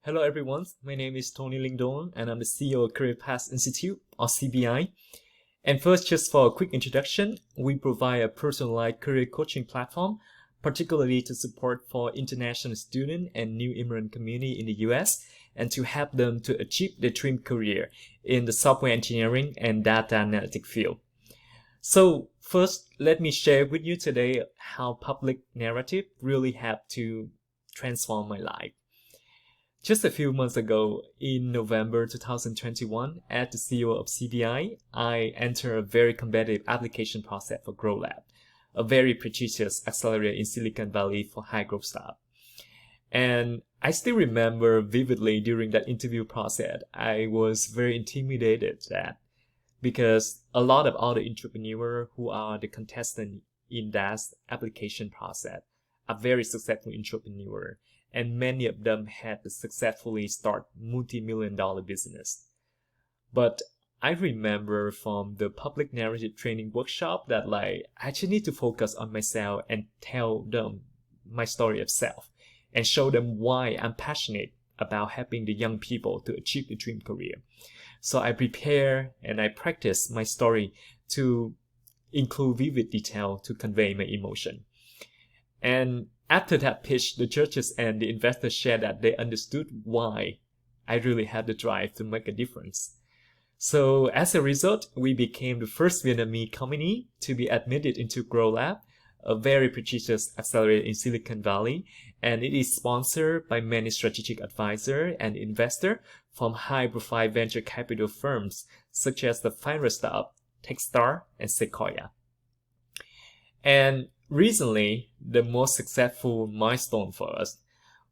Hello everyone, my name is Duong and I'm the CEO of Career Path Institute or CBI. And first, just for a quick introduction, we provide a personalized career coaching platform, particularly to support for international students and new immigrant community in the US and to help them to achieve their dream career in the software engineering and data analytic field. So first, let me share with you today how public narrative really helped to transform my life. Just a few months ago, in November 2021, as the CEO of CBI, I entered a very competitive application process for GrowLab, a very prestigious accelerator in Silicon Valley for high-growth startup. And I still remember vividly during that interview process, I was very intimidated because a lot of other entrepreneurs who are the contestants in that application process are very successful entrepreneurs. And many of them had to successfully start multi-million-dollar business. But I remember from the public narrative training workshop that I just need to focus on myself and tell them my story of self and show them why I'm passionate about helping the young people to achieve the dream career. So I prepare and I practice my story to include vivid detail to convey my emotion. And after that pitch, the judges and the investors shared that they understood why I really had the drive to make a difference. So as a result, we became the first Vietnamese company to be admitted into GrowLab, a very prestigious accelerator in Silicon Valley, and it is sponsored by many strategic advisors and investors from high-profile venture capital firms such as the Finance Startup, Techstar, and Sequoia. And recently, the most successful milestone for us,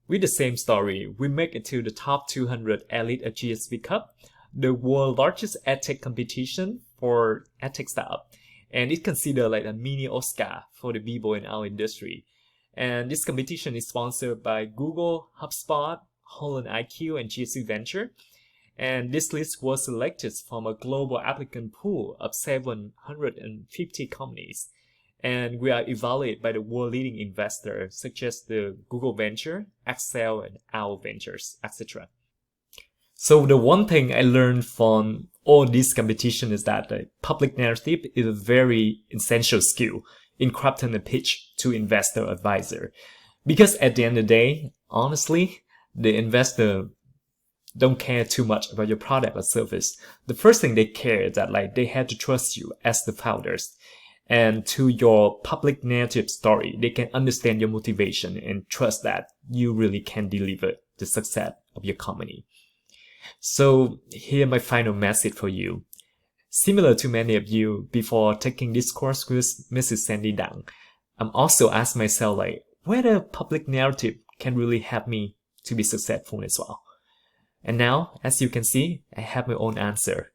with the same story, we make it to the top 200 Elite at GSV Cup, the world's largest edtech competition for edtech startup, and it's considered like a mini Oscar for the b-boy in our industry. And this competition is sponsored by Google, HubSpot, Holland IQ, and GSV Venture. And this list was selected from a global applicant pool of 750 companies. And we are evaluated by the world-leading investors such as the Google Venture, Excel, and Owl Ventures, etc. So the one thing I learned from all this competition is that the public narrative is a very essential skill in crafting a pitch to investor advisor. Because at the end of the day, honestly, the investor don't care too much about your product or service. The first thing they care is that they have to trust you as the founders. And to your public narrative story, they can understand your motivation and trust that you really can deliver the success of your company. So here my final message for you. Similar to many of you, before taking this course with Mrs. Sandy Dang, I'm also asking myself whether public narrative can really help me to be successful as well. And now, as you can see, I have my own answer.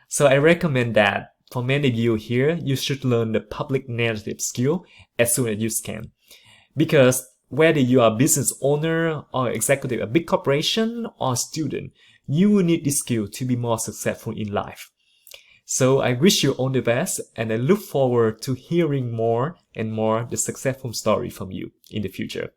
So I recommend that for many of you here, you should learn the public narrative skill as soon as you can. Because whether you are a business owner or executive, a big corporation or a student, you will need this skill to be more successful in life. So I wish you all the best and I look forward to hearing more and more the successful story from you in the future.